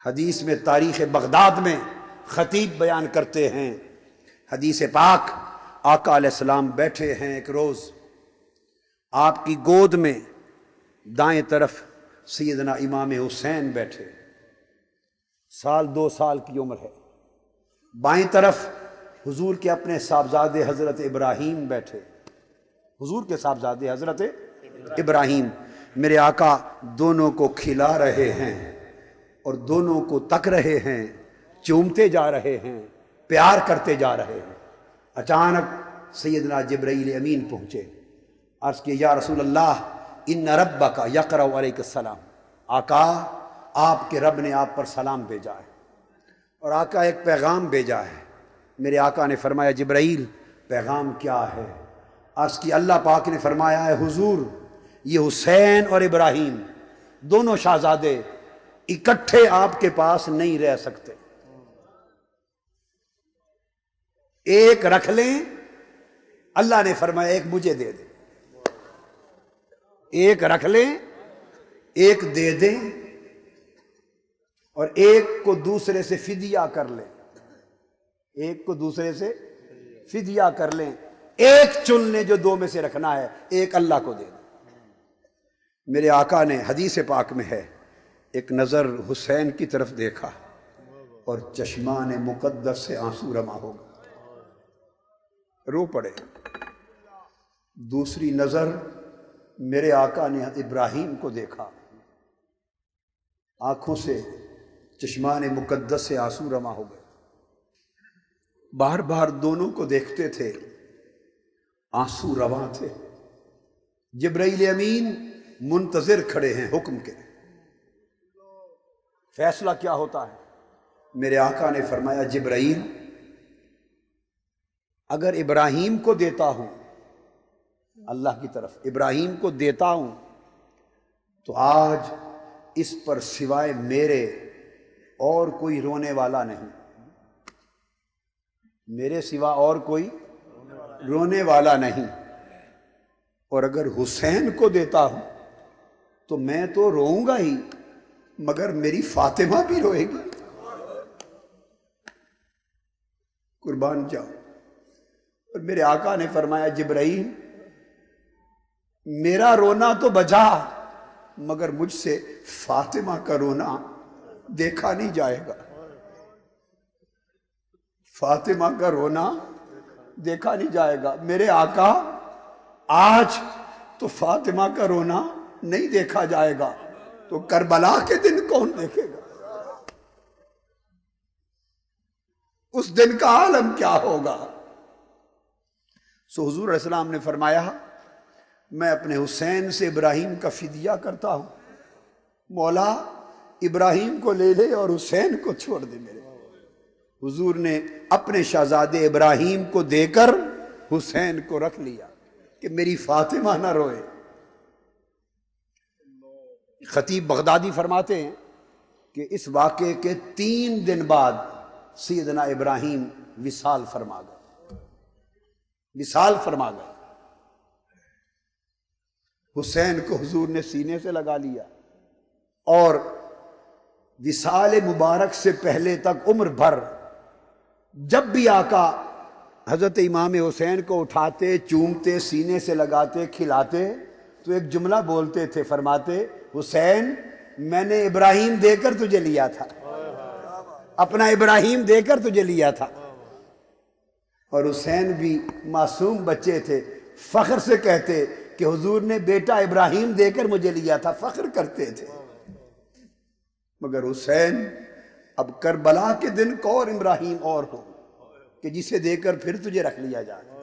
حدیث میں تاریخ بغداد میں خطیب بیان کرتے ہیں، حدیث پاک آقا علیہ السلام بیٹھے ہیں ایک روز، آپ کی گود میں دائیں طرف سیدنا امام حسین بیٹھے، 2 سال کی عمر ہے، بائیں طرف حضور کے اپنے صاحبزادے حضرت ابراہیم بیٹھے، حضور کے صاحبزادے حضرت ابراہیم، میرے آقا دونوں کو کھلا رہے ہیں اور دونوں کو تک رہے ہیں، چومتے جا رہے ہیں، پیار کرتے جا رہے ہیں۔ اچانک سیدنا جبرائیل امین پہنچے، عرض کیا یا رسول اللہ ان ربک یقرأ علیک السلام، آقا آپ کے رب نے آپ پر سلام بھیجا ہے، اور آقا ایک پیغام بھیجا ہے۔ میرے آقا نے فرمایا جبرائیل پیغام کیا ہے؟ عرض کی اللہ پاک نے فرمایا ہے حضور یہ حسین اور ابراہیم دونوں شہزادے اکٹھے آپ کے پاس نہیں رہ سکتے، ایک رکھ لیں، اللہ نے فرمایا ایک مجھے دے دیں، ایک رکھ لیں ایک دے دیں اور ایک کو دوسرے سے فدیہ کر لیں، ایک کو دوسرے سے فدیہ کر لیں، ایک چن لیں جو 2 میں سے رکھنا ہے، ایک اللہ کو دے دیں۔ میرے آقا نے حدیث پاک میں ہے ایک نظر حسین کی طرف دیکھا اور چشمان مقدس سے آنسو رواں ہو گئے، رو پڑے۔ دوسری نظر میرے آقا نے ابراہیم کو دیکھا، آنکھوں سے چشمان مقدس سے آنسو رواں ہو گئے، بار بار دونوں کو دیکھتے تھے، آنسو رواں تھے۔ جبرائیل امین منتظر کھڑے ہیں حکم کے، فیصلہ کیا ہوتا ہے؟ میرے آقا نے فرمایا جبرائیل اگر ابراہیم کو دیتا ہوں، اللہ کی طرف ابراہیم کو دیتا ہوں تو آج اس پر سوائے میرے اور کوئی رونے والا نہیں، میرے سوا اور کوئی رونے والا نہیں، اور اگر حسین کو دیتا ہوں تو میں تو روؤں گا ہی مگر میری فاطمہ بھی روئے گی، قربان جاؤ۔ اور میرے آقا نے فرمایا جبرائیل میرا رونا تو بجا مگر مجھ سے فاطمہ کا رونا دیکھا نہیں جائے گا، فاطمہ کا رونا دیکھا نہیں جائے گا۔ میرے آقا آج تو فاطمہ کا رونا نہیں دیکھا جائے گا تو کربلا کے دن کون دیکھے گا؟ اس دن کا عالم کیا ہوگا؟ سو حضور علیہ السلام نے فرمایا میں اپنے حسین سے ابراہیم کا فدیہ کرتا ہوں، مولا ابراہیم کو لے لے اور حسین کو چھوڑ دے میرے۔ حضور نے اپنے شہزادے ابراہیم کو دے کر حسین کو رکھ لیا کہ میری فاطمہ نہ روئے۔ خطیب بغدادی فرماتے ہیں کہ اس واقعے کے 3 دن بعد سیدنا ابراہیم وصال فرما گئے، وصال فرما گئے۔ حسین کو حضور نے سینے سے لگا لیا اور وصال مبارک سے پہلے تک عمر بھر جب بھی آقا حضرت امام حسین کو اٹھاتے، چومتے، سینے سے لگاتے، کھلاتے تو ایک جملہ بولتے تھے، فرماتے حسین میں نے ابراہیم دے کر تجھے لیا تھا، اپنا ابراہیم دے کر تجھے لیا تھا۔ اور حسین بھی معصوم بچے تھے، فخر سے کہتے کہ حضور نے بیٹا ابراہیم دے کر مجھے لیا تھا، فخر کرتے تھے۔ مگر حسین اب کربلا کے دن کو اور ابراہیم اور ہو کہ جسے دے کر پھر تجھے رکھ لیا جائے۔